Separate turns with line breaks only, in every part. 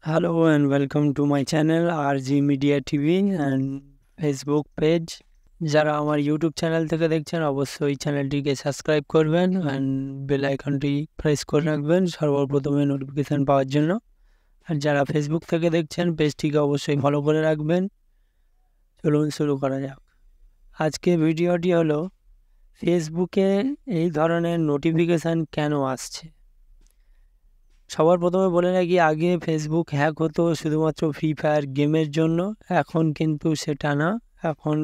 Hello and welcome to my channel RG Media TV and Facebook page. যারা আমার YouTube channel থেকে দেখছেন অবশ্যই চ্যানেলটিকে সাবস্ক্রাইব করবেন অ্যান্ড বেল আইকনটি প্রেস করে রাখবেন সর্বপ্রথমে নোটিফিকেশান পাওয়ার জন্য। আর যারা ফেসবুক থেকে দেখছেন পেজটিকে অবশ্যই ফলো করে রাখবেন। চলুন শুরু করা যাক। আজকে ভিডিওটি হলো ফেসবুকে এই ধরনের নোটিফিকেশান কেন আসছে। সবার প্রথমে বলে রাখি, আগে ফেসবুক হ্যাক হতো শুধুমাত্র ফ্রি ফায়ার গেমের জন্য, এখন কিন্তু সেটা না। এখন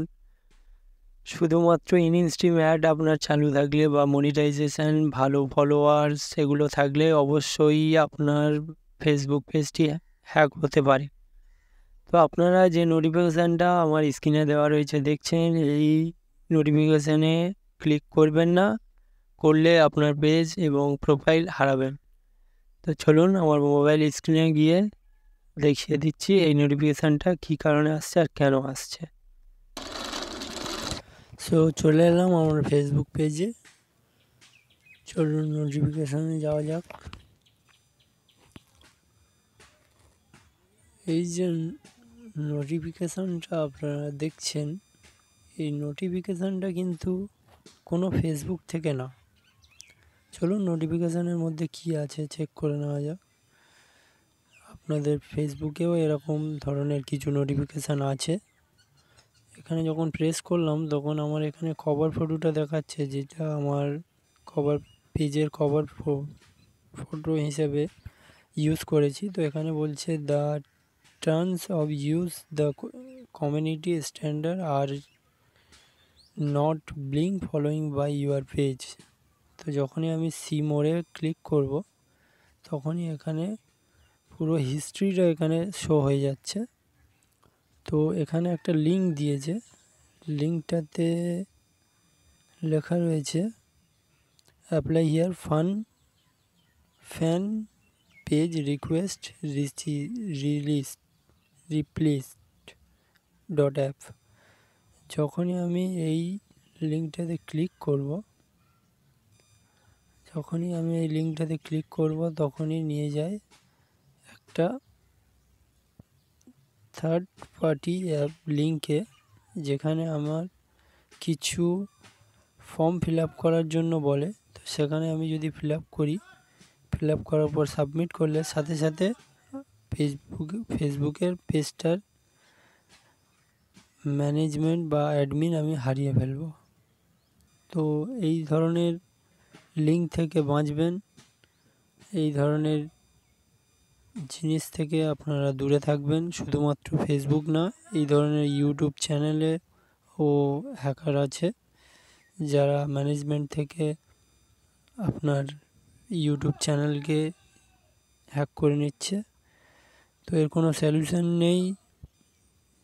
শুধুমাত্র ইনস্ট্রিম অ্যাড আপনার চালু থাকলে বা মনিটাইজেশান ভালো ফলোয়ার্স সেগুলো থাকলে অবশ্যই আপনার ফেসবুক পেজটি হ্যাক হতে পারে। তো আপনারা যে নোটিফিকেশানটা আমার স্ক্রিনে দেওয়া রয়েছে দেখছেন, এই নোটিফিকেশানে ক্লিক করবেন না, করলে আপনার পেজ এবং প্রোফাইল হারাবেন। তো চলুন আমার মোবাইল স্ক্রিনে গিয়ে দেখিয়ে দিচ্ছি এই নোটিফিকেশানটা কী কারণে আসছে আর কেন আসছে। সো চলে এলাম আমার ফেসবুক পেজে। চলুন নোটিফিকেশানে যাওয়া যাক। এই যে নোটিফিকেশানটা আপনারা দেখছেন, এই নোটিফিকেশানটা কিন্তু কোনো ফেসবুক থেকে না। চলুন নোটিফিকেশানের মধ্যে কি আছে চেক করে নেওয়া যাক। আপনাদের ফেসবুকেও এরকম ধরনের কিছু নোটিফিকেশান আছে। এখানে যখন প্রেস করলাম তখন আমার এখানে কভার ফটোটা দেখাচ্ছে, যেটা আমার কভার পেজের কভার ফটো হিসেবে ইউজ করেছি। তো এখানে বলছে the terms of use the community standard are not being following by your page. তো যখনই আমি সি মোড়ে ক্লিক করব তখনই এখানে পুরো হিস্ট্রিটা এখানে শো হয়ে যাচ্ছে। তো এখানে একটা লিঙ্ক দিয়েছে, লিঙ্কটাতে লেখা রয়েছে apply here fan page request replaced .app। যখনই আমি এই লিঙ্কটাতে ক্লিক করব তখনই নিয়ে যায় একটা থার্ড পার্টি অ্যাপ লিঙ্কে, যেখানে আমার কিছু ফর্ম ফিল আপ করার জন্য বলে। তো সেখানে আমি যদি ফিল আপ করার পর সাবমিট করলে সাথে সাথে ফেসবুকের পেজটার ম্যানেজমেন্ট বা অ্যাডমিন আমি হারিয়ে ফেলব। তো এই ধরনের লিঙ্ক থেকে বাঁচবেন, এই ধরনের জিনিস থেকে আপনারা দূরে থাকবেন। শুধুমাত্র ফেসবুক না, এই ধরনের ইউটিউব চ্যানেলে ও হ্যাকার আছে যারা ম্যানেজমেন্ট থেকে আপনার ইউটিউব চ্যানেলকে হ্যাক করে নিচ্ছে। তো এর কোনো সলিউশন নেই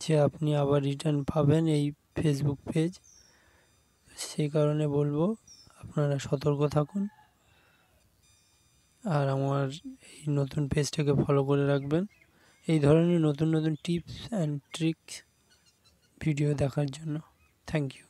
যে আপনি আবার রিটার্ন পাবেন এই ফেসবুক পেজ। সেই কারণে বলবো আপনারা সতর্ক থাকুন আর আমার এই নতুন পেজটাকে ফলো করে রাখবেন এই ধরনের নতুন নতুন টিপস অ্যান্ড ট্রিক্স ভিডিও দেখার জন্য। Thank you.